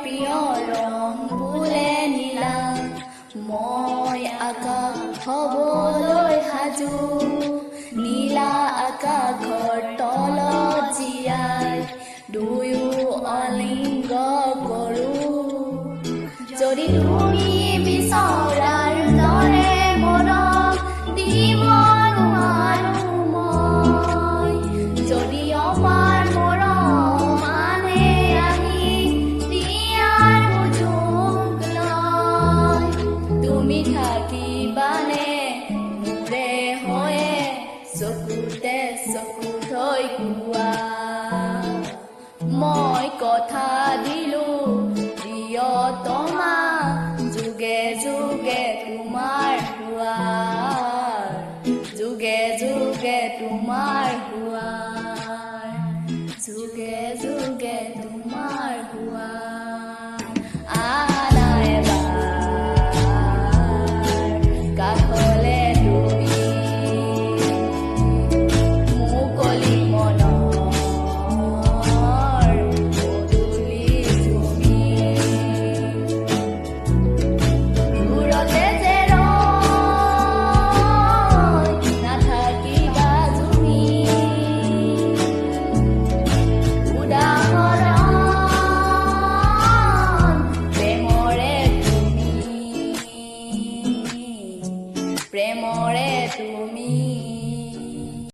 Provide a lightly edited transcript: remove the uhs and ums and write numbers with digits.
প্ৰিয় ৰং বোলে নীলা মই আকাশ হবলৈ সাজু নীলা আকাশৰ তলত জীয়াই দুয়ো অলিংগ কৰোঁ যদি তুমি বিচৰাৰ দৰে মৰম দিব নোৱাৰো মই যদি অপাৰ মৰম আনে আহি দিয়াৰ সুযোগ লয় তুমি থাকিবানে মোৰে হৈয়ে চকুতে চকু থৈ কোৱা মই কথা দিলো প্ৰিয়তমা যুগে যুগে তোমাৰ হোৱাৰ যুগে যুগে তোমাৰ হোৱাৰ যুগে যুগে